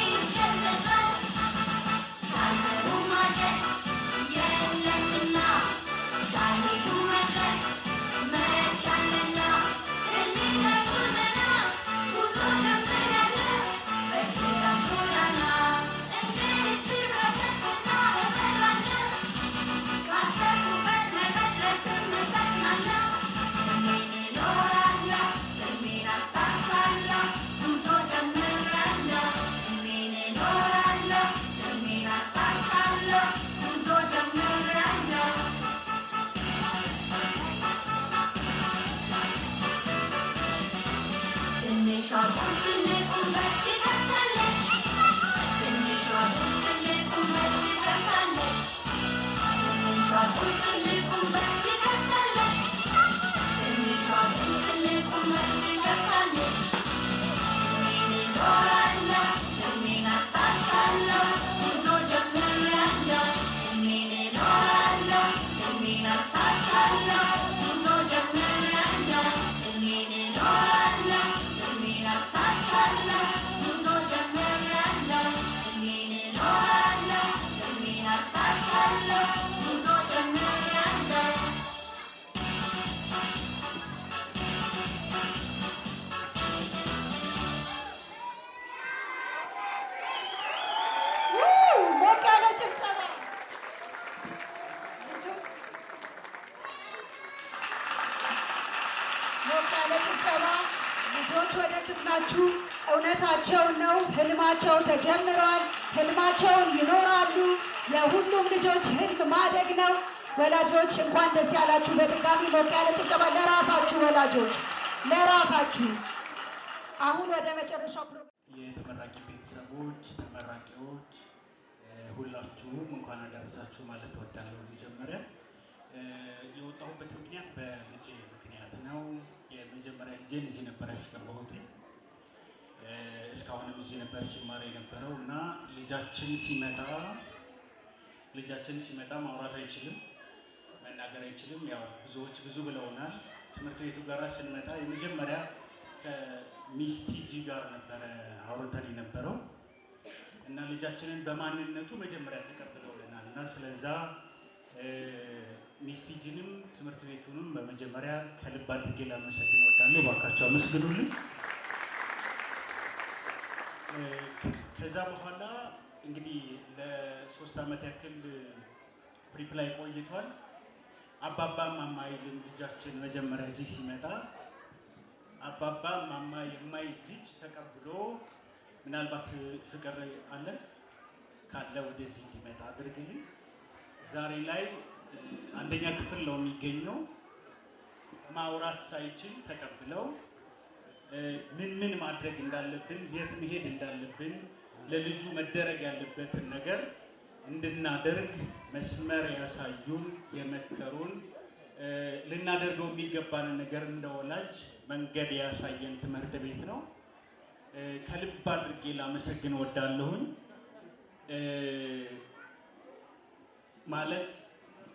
you. ጭብጨባ። ሞቅ ያለ ጭብጨባ። ልጆች ወደ ክፍላችሁ። እውነታቸው ነው። ህልማቸው ተጀምሯል። ህልማቸውን ይኖራሉ። የሁሉም ልጆች ህልም ማደግ ነው። ወላጆች እንኳን ደስ ያላችሁ። በድጋሚ ሞቅ ያለ ጭብጨባ ለራሳችሁ ወላጆች፣ ለራሳችሁ። አሁን ወደ መጨረሻው ፕሮግራም የተመራቂ ቤተሰቦች፣ ተመራቂዎች ሁላችሁም እንኳን አደረሳችሁ ማለት እወዳለሁ። መጀመሪያ የወጣሁበት ምክንያት በልጄ ምክንያት ነው። የመጀመሪያ ልጄን እዚህ ነበር ያስገባሁት። እስካሁንም እዚህ ነበር ሲማር የነበረው እና ልጃችን ሲመጣ ማውራት አይችልም፣ መናገር አይችልም። ያው ብዙዎች ብዙ ብለውናል። ትምህርት ቤቱ ጋር ስንመጣ የመጀመሪያ ከሚስቲጂ ጋር ነበረ አውርተን የነበረው እና ልጃችንን በማንነቱ መጀመሪያ ተቀብለውልናል እና ስለዛ ሚስቲጂንም ትምህርት ቤቱንም በመጀመሪያ ከልብ አድርጌ ላመሰግን እወዳለሁ። እባካችሁ አመስግኑልኝ። ከዛ በኋላ እንግዲህ ለ3 ዓመት ያክል ፕሪፕ ላይ ቆይቷል። አባባ ማማ አይልም ልጃችን መጀመሪያ እዚህ ሲመጣ አባባ ማማ የማይ ልጅ ተቀብሎ ምናልባት ፍቅር አለ ካለ ወደዚህ እንዲመጣ አድርግልኝ። ዛሬ ላይ አንደኛ ክፍል ነው የሚገኘው። ማውራት ሳይችል ተቀብለው ምን ማድረግ እንዳለብን፣ የት መሄድ እንዳለብን፣ ለልጁ መደረግ ያለበትን ነገር እንድናደርግ መስመር ያሳዩን፣ የመከሩን፣ ልናደርገው የሚገባንን ነገር እንደወላጅ መንገድ ያሳየን ትምህርት ቤት ነው። ከልብ አድርጌ ላመሰግን ወዳለሁኝ። ማለት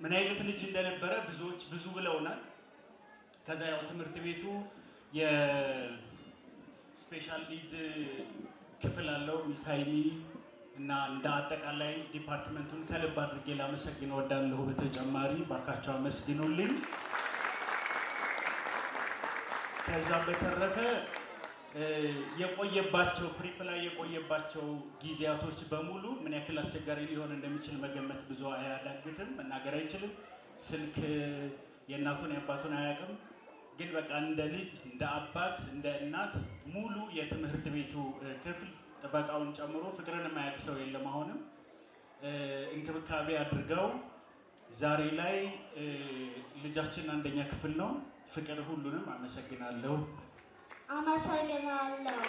ምን አይነት ልጅ እንደነበረ ብዙዎች ብዙ ብለውናል። ከዛ ያው ትምህርት ቤቱ የስፔሻል ኒድ ክፍል አለው ሚስ ሃይሚ እና እንደ አጠቃላይ ዲፓርትመንቱን ከልብ አድርጌ ላመሰግን ወዳለሁ። በተጨማሪ ባካቸው አመስግኑልኝ። ከዛ በተረፈ የቆየባቸው ፕሪፕ ላይ የቆየባቸው ጊዜያቶች በሙሉ ምን ያክል አስቸጋሪ ሊሆን እንደሚችል መገመት ብዙ አያዳግትም። መናገር አይችልም። ስልክ የእናቱን የአባቱን አያውቅም። ግን በቃ እንደ ልጅ፣ እንደ አባት፣ እንደ እናት ሙሉ የትምህርት ቤቱ ክፍል ጥበቃውን ጨምሮ ፍቅርን የማያውቅ ሰው የለም። አሁንም እንክብካቤ አድርገው ዛሬ ላይ ልጃችን አንደኛ ክፍል ነው። ፍቅር ሁሉንም አመሰግናለሁ። አመሰግናለሁ።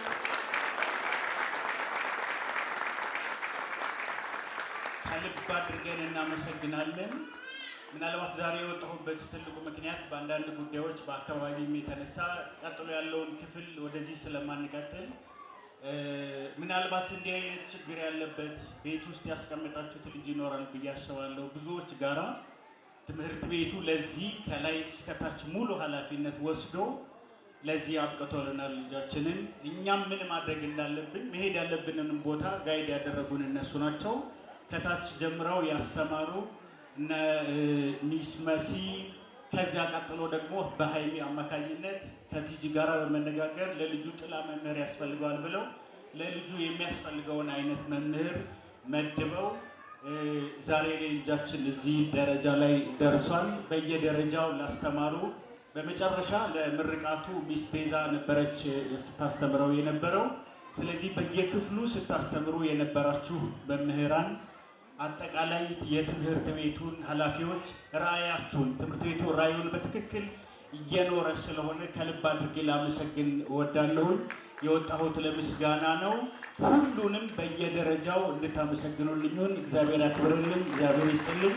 ከልብ አድርገን እናመሰግናለን። ምናልባት ዛሬ የወጣሁበት ትልቁ ምክንያት በአንዳንድ ጉዳዮች በአካባቢም የተነሳ ቀጥሎ ያለውን ክፍል ወደዚህ ስለማንቀጥል ምናልባት እንዲህ አይነት ችግር ያለበት ቤት ውስጥ ያስቀመጣችሁት ልጅ ይኖራል ብዬ አስባለሁ። ብዙዎች ጋራ ትምህርት ቤቱ ለዚህ ከላይ እስከታች ሙሉ ኃላፊነት ወስዶ ለዚህ አብቅቶልናል ልጃችንን። እኛም ምን ማድረግ እንዳለብን መሄድ ያለብንንም ቦታ ጋይድ ያደረጉን እነሱ ናቸው። ከታች ጀምረው ያስተማሩ እነ ሚስ መሲ፣ ከዚያ ቀጥሎ ደግሞ በሃይሚ አማካኝነት ከቲጂ ጋራ በመነጋገር ለልጁ ጥላ መምህር ያስፈልገዋል ብለው ለልጁ የሚያስፈልገውን አይነት መምህር መድበው ዛሬ ላይ ልጃችን እዚህ ደረጃ ላይ ደርሷል። በየደረጃው ላስተማሩ፣ በመጨረሻ ለምርቃቱ ሚስ ቤዛ ነበረች ስታስተምረው የነበረው። ስለዚህ በየክፍሉ ስታስተምሩ የነበራችሁ መምህራን፣ አጠቃላይ የትምህርት ቤቱን ኃላፊዎች ራዕያችሁን፣ ትምህርት ቤቱ ራዕዩን በትክክል እየኖረ ስለሆነ ከልብ አድርጌ ላመሰግን እወዳለሁኝ። የወጣሁት ለምስጋና ነው። ሁሉንም በየደረጃው እንድታመሰግኑልኝን እግዚአብሔር ያክብርልኝ፣ እግዚአብሔር ይስጥልኝ።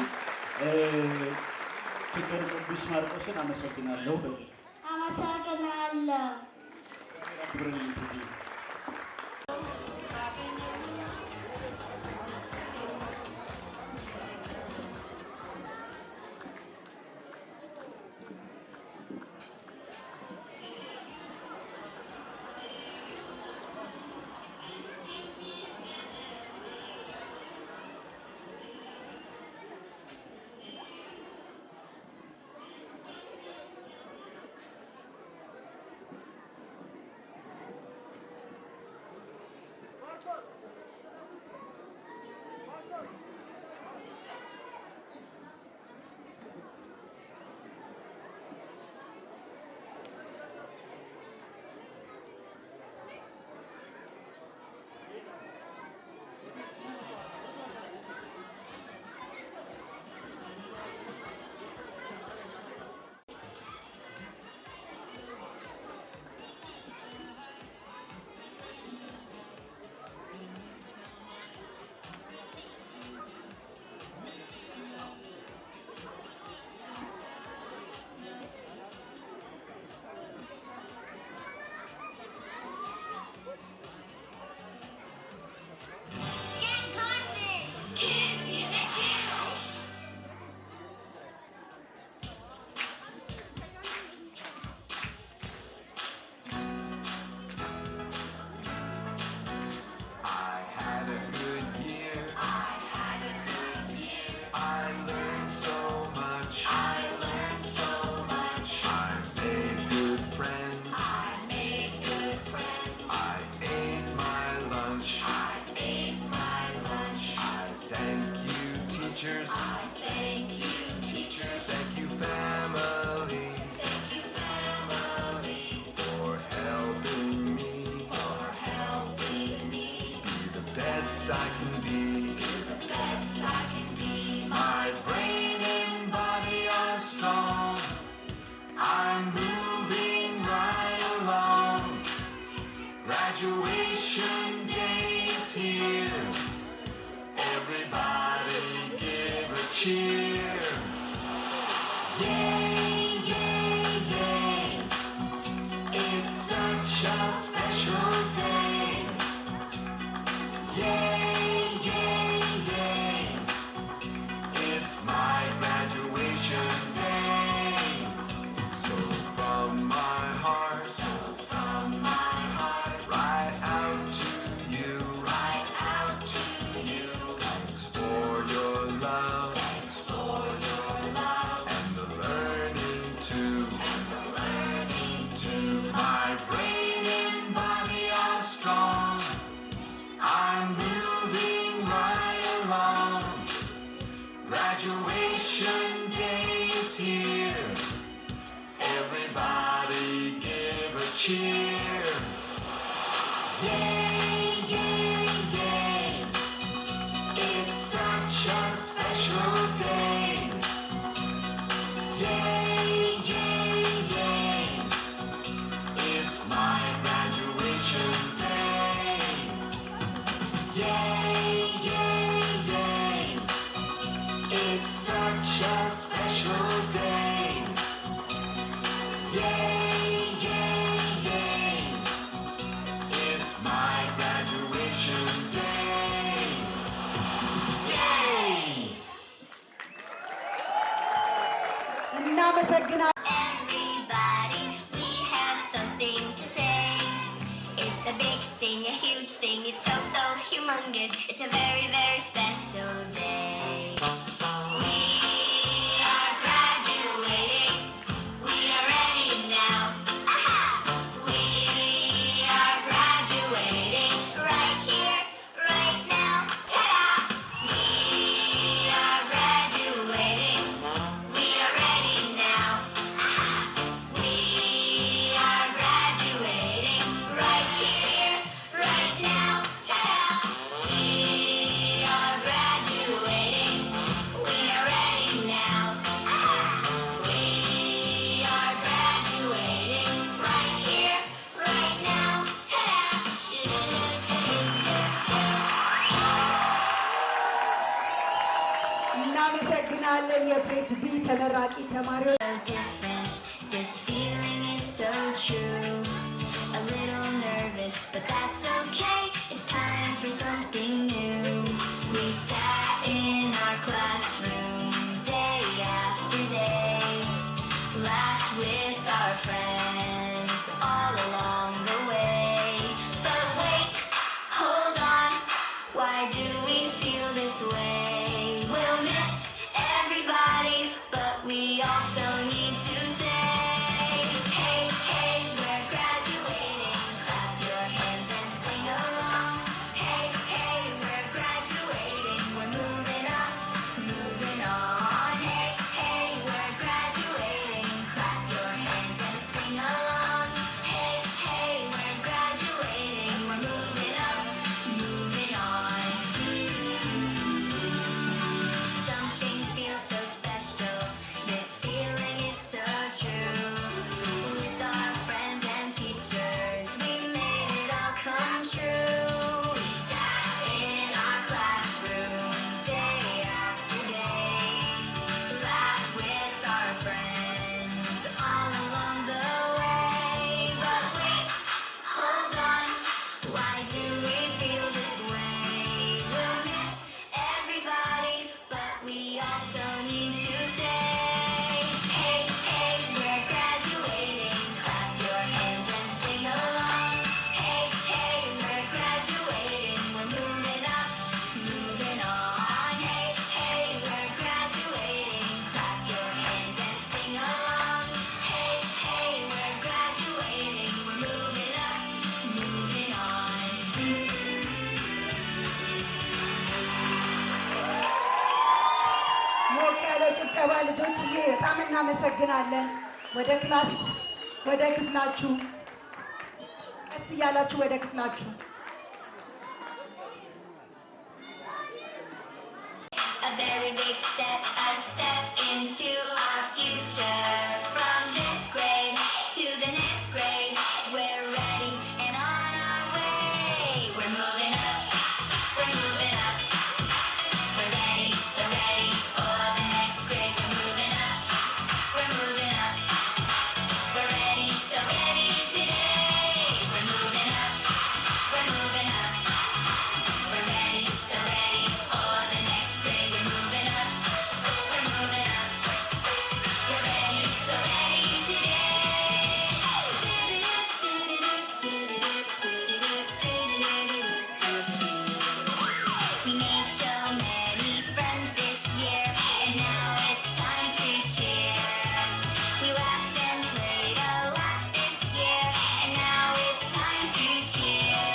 ፍቅር ቅዱስ ማርቆስን አመሰግናለሁ። አመሰግናለሁ። ያክብርልኝ ትጂ lunch. I ate my lunch. I thank you, teachers. I thank you, teachers. Thank you, family. Thank you, family. For helping me. For helping me. Be the best I can be. Be the best I can be. My brain and body are strong. I'm moving right along. Graduation day's here. Everybody give a cheer. Yay, yay, yay. It's such a special day. Yay, yay, yay. It's my graduation day. So from my heart, right out to you, thanks for your love, and the learning too, My brain and body are strong. I'm moving right along. Graduation day is here. Everybody give a cheer. Yay, yay, yay. It's such a special day. Yay, yay, yay. It's my graduation day. Yay, yay, yay. It's such a special day. Yay, yay, yay. It's my graduation day. Yay! እናመሰግናለን። Everybody, we have something to say. It's a big thing, a huge thing. It's so, so humongous. It's a very, very special day. We are graduating. We are ready now. Aha! We are graduating right here, right now. Ta-da! We are graduating. We are ready now. Aha! We are graduating right here, right now. Ta-da! We are graduating. We are ready now. Aha! We are graduating right here, right now. እናመሰግናለን የፕሬፕ ቢ ተመራቂ ተማሪዎች። So different, this feeling is so true. A little nervous, but that's okay. It's time for something new. We sat in our classroom day after day, laughed with our friends all along the way. But wait, hold on, why do we feel this way? We'll miss everybody, but we also need to say ጭብጨባ ልጆችዬ፣ በጣም እናመሰግናለን። ወደ ክላስ ወደ ክፍላችሁ ቀስ እያላችሁ ወደ ክፍላችሁ። A very big step, a step into our future. From this grade to the next grade, we're ready and on our way. We're moving up, we're moving up. We're ready, so ready for the next grade. We're moving up, we're moving up. We're ready, so ready today. We're moving up, we're moving up. We're ready, so ready for the next grade. We're moving up, we're moving up. We're ready, so ready today. We made so many friends this year, and now it's time to cheer. We laughed and played a lot this year, and now it's time to cheer.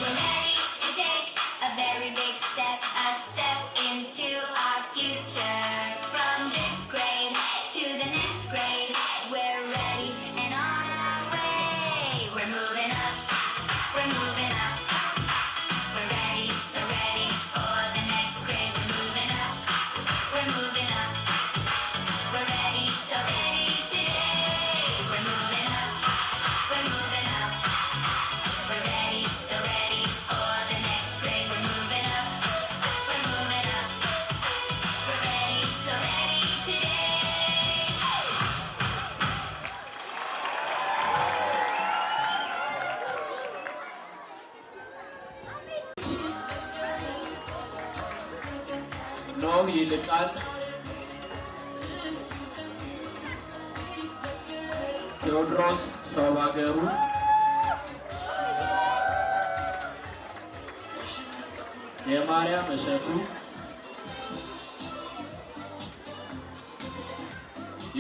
We're ready to take a very big step, a step into our future. From this grade to the next grade, we're ready and on our way. We're moving up, we're moving up. We're ready, so ready for the next grade. We're moving up, we're moving up. We're ready, so ready today. We're moving up, we're moving up. We're ready, so ready for the next grade. We're moving up, we're moving up. We're ready, so ready today. ኖህ ይልቃል፣ ቴዎድሮስ ሰው ባገሩ፣ የማርያም እሸቱ፣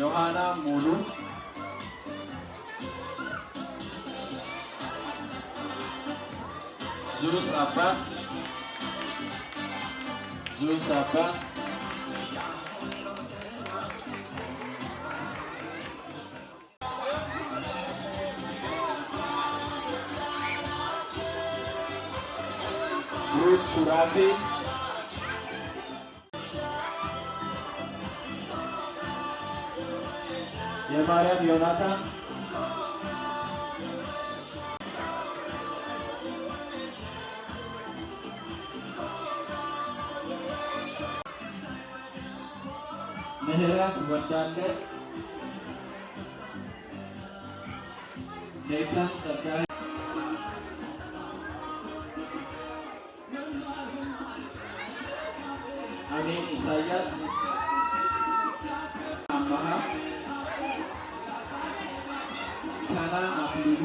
ዮሐና ሙሉ፣ ዙስ አባስ ሩት ሱራፌ፣ የማርያም ዮናታን፣ ምህረት ወዳለ፣ ኔታን ጸጋይ፣ አሜን ኢሳያስ፣ አማሃ፣ ካና አክሊሉ፣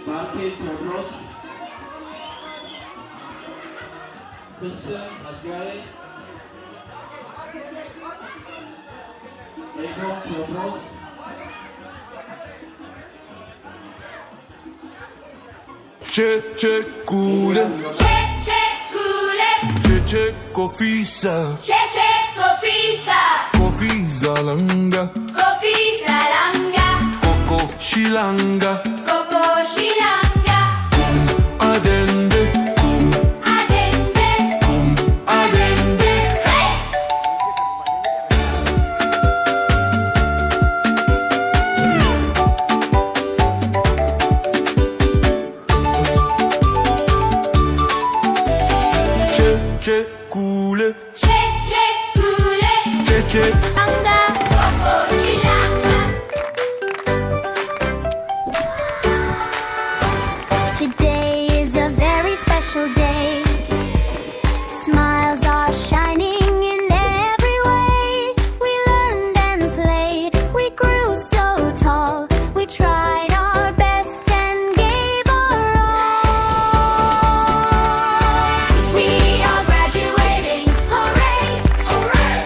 ባርኬል ቴዎድሮስ፣ ፍስህ ጸጋዬ፣ ኤዶም ቴዎድሮስ፣ Che cule, che cofisa, cofisa langa, coco shilanga, adende, cum adende. Che cule, che Today is a very special day. Smiles are shining in every way. We learned and played, we grew so tall. We tried our best and gave our all. We are graduating, hooray, hooray!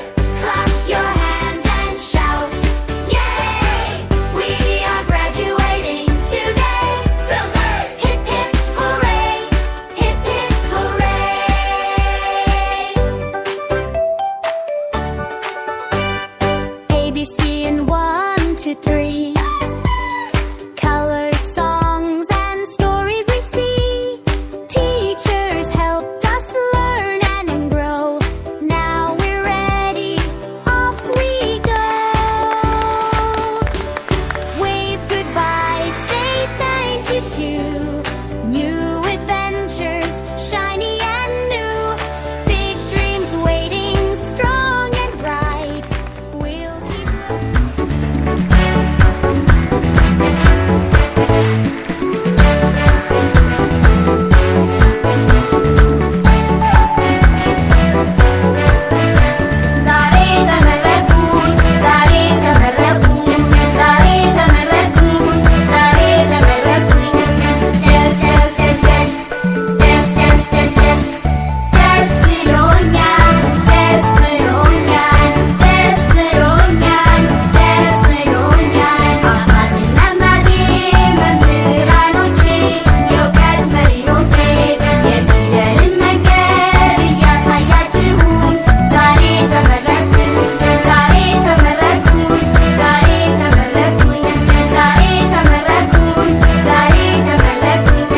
Clap your hands. ABC and 1, 2, 3. Colors, songs, and stories we see. Teachers helped us learn and grow. Now we're ready, off we go. Wave goodbye, say thank you to new adventures, shiny and new. Big dreams waiting, strong and bright. We'll keep ዛሬ ተመረቁኝ ዛሬ ተመረቁኝ ዛሬ ተመረቁኝ ዛሬ ተመረቁኝ ደስ ደስ ደስ ደስ ደስ ደስ ደስ ደስ ብሎኛል ደስ ብሎኛል ደስ ብሎኛል ደስ ብሎኛል አባትና እናቴ መምህራኖቼ የእውቀት መሪዎቼ የፊደልን መንገድ እያሳያችሁኝ ዛሬ ተመረቁኝ ዛሬ ተመረቁኝ ዛሬ ተመረቁኝ ዛሬ ተመረቁኝ ዛሬ ተመረቁኝ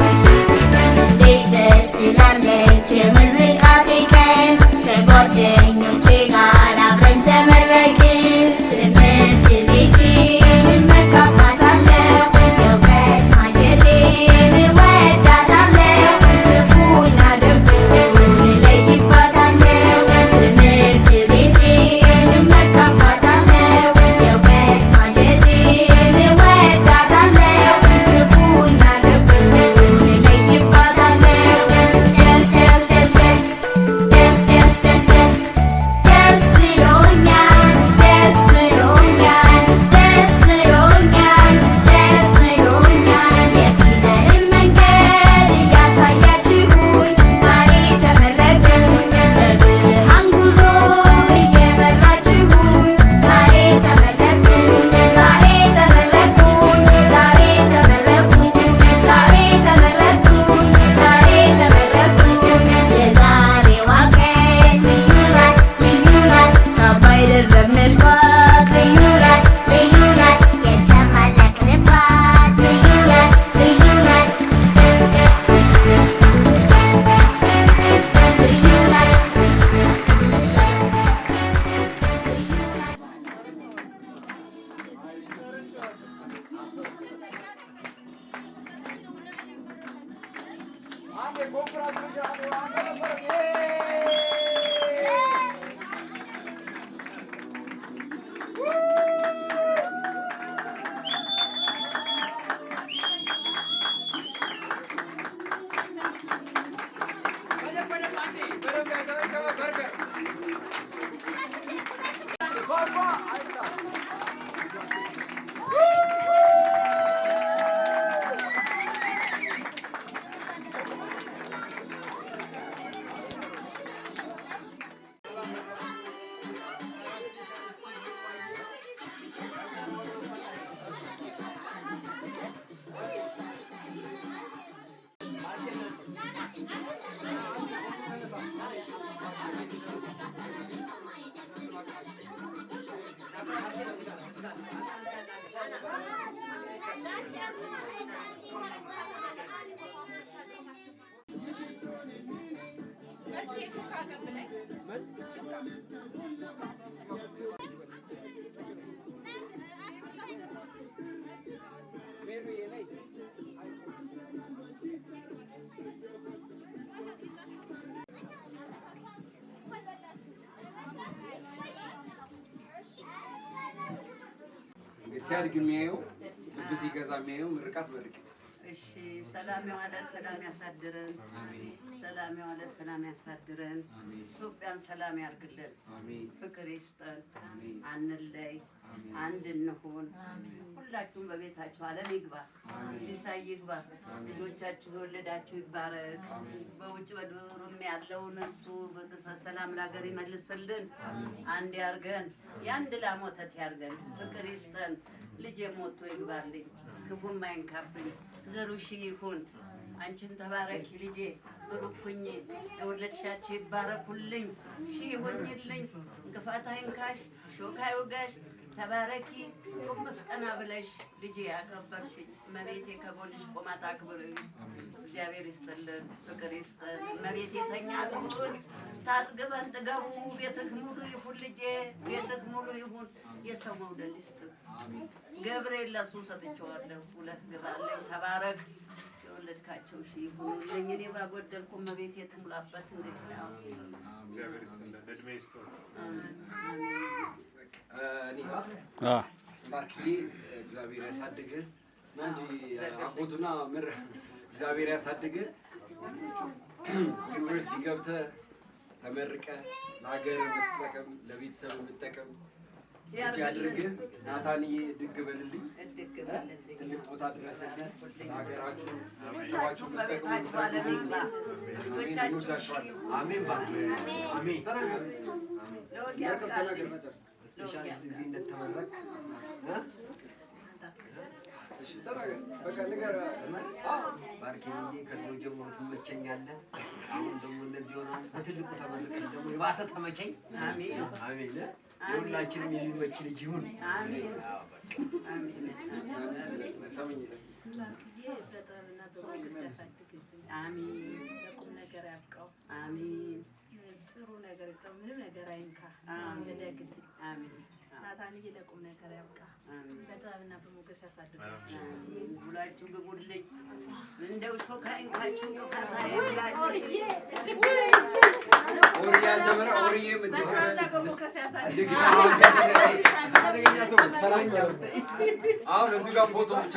እንዴት ደስ ትላለች የምርቃቴ ቀን ከጓደኞቼ ጋር አብረን ተመረቅን ትምህርት ቤቴን እመካባታለሁ የእውቀት ማጀቴን እወዳታለሁ ክፉና ደጉን እለይባታለሁ ትምህርት ቤቴን እመካባታለሁ የእውቀት ማጀቴን እወዳታለሁ ክፉና ደጉን እለይባታለሁ ደስ ደስ ደስ ደስ ደስ ደስ ደስ ደስ ደስ ብሎኛል ደስ ብሎኛል ደስ ብሎኛል ደስ ብሎኛል የፊደልን መንገድ እያሳያችሁኝ ዛሬ ተመረቅኩኝ በብርሃን ጉዞ እየመራችሁኝ ዛሬ ተመረቅኩኝ ዛሬ ተመረቅኩኝ ዛሬ ተመረቅኩኝ ዛሬ ተመረቅኩኝ ዛሬ ተመረቅኩኝ የዛሬዋ ቀን ልዩ ናት ልዩ ናት ካባ የደረብንባት ልዩ ናት ልዩ ናት የተመለክንባት ልዩ ናት ልዩ ናት ልዩ ናት ሲያድግ የሚያየው ልብ ሲገዛ የሚያየው ምርቃት መርቅ እሺ ሰላም የዋለ ሰላም ያሳድረን። ሰላም የዋለ ሰላም ያሳድረን። ኢትዮጵያን ሰላም ያርግልን። ፍቅር ይስጠን። አንለይ፣ አንድ እንሁን። ሁላችሁም በቤታችሁ ዓለም ይግባ፣ ሲሳይ ይግባ። ልጆቻችሁ የወለዳችሁ ይባረክ። በውጭ በዱርም ያለውን እሱ ሰላም ለሀገር ይመልስልን። አንድ ያርገን። የአንድ ላም ወተት ያርገን። ፍቅር ይስጠን። ልጅ ሞቶ ይግባልኝ፣ ክፉም አይንካብኝ። ዘሩ ሺህ ይሁን። አንቺን ተባረኪ ልጄ ብሩክ ሁኚ። የወለድሻቸው ይባረኩልኝ፣ ሺህ ይሁንልኝ። እንቅፋት አይንካሽ፣ ሾክ አይውጋሽ። ተባረኪ ቁምስ ቀና ብለሽ ልጄ ያከበርሽኝ እመቤቴ ከጎንሽ ቆማ ታክብርሽ። እግዚአብሔር ይስጥልን፣ ፍቅር ይስጥን። እመቤቴ ተኛ ትሁን ታጥግበን ጥገቡ። ቤትህ ሙሉ ይሁን ልጄ፣ ቤትህ ሙሉ ይሁን። የሰው መውደድ ይስጥህ። ገብርኤል ለሱ ሰጥቼዋለሁ፣ ሁለት ግባለኝ። ተባረክ የወለድካቸው ሺህ ይሁኑልኝ። እኔ ባጎደልኩ እመቤቴ ትሙላበት። እንዴት ነው? እግዚአብሔር ይስጥልን፣ እድሜ ይስጥዎት። ባርክዬ እግዚአብሔር ያሳድግህ እንጂ አጎቱና ምር እግዚአብሔር ያሳድግህ። ዩኒቨርሲቲ ገብተህ ተመርቀህ ለሀገር የምትጠቅም ለቤተሰብ የምትጠቅም ልጅ አድርገህ ናታንዬ ድግ በልልኝ፣ ትልቅ ቦታ ድረስልኝ። ለሀገራችሁ ቤተሰባችሁ የምትጠቅሙ አሜን። አሜን። ስፔሻሊስት ዲግሪ እንደተመረቅ ባርኬንዬ ከድሮ ጀምሮ ትመቸኛለህ። አሁን ደግሞ እንደዚህ ሆናል። በትልቁ ተመርቀሽ ደግሞ የባሰ ተመቸኝ። አሜን። የሁላችንም የሚመች ልጅ ይሁን። ለቁም ነገር ያብቃው። አሜን። ጥሩ ነገር ይጠው፣ ምንም ነገር አይንካ። አሜን። አሜን። ናታንዬ ለቁም ነገር ያብቃ። በጥበብና በሞገስ ያሳድጋል። ሁላችሁ ግቡልኝ፣ እንደው ሾካ አይንካችሁ። አሁን እዚህ ጋር ፎቶ ብቻ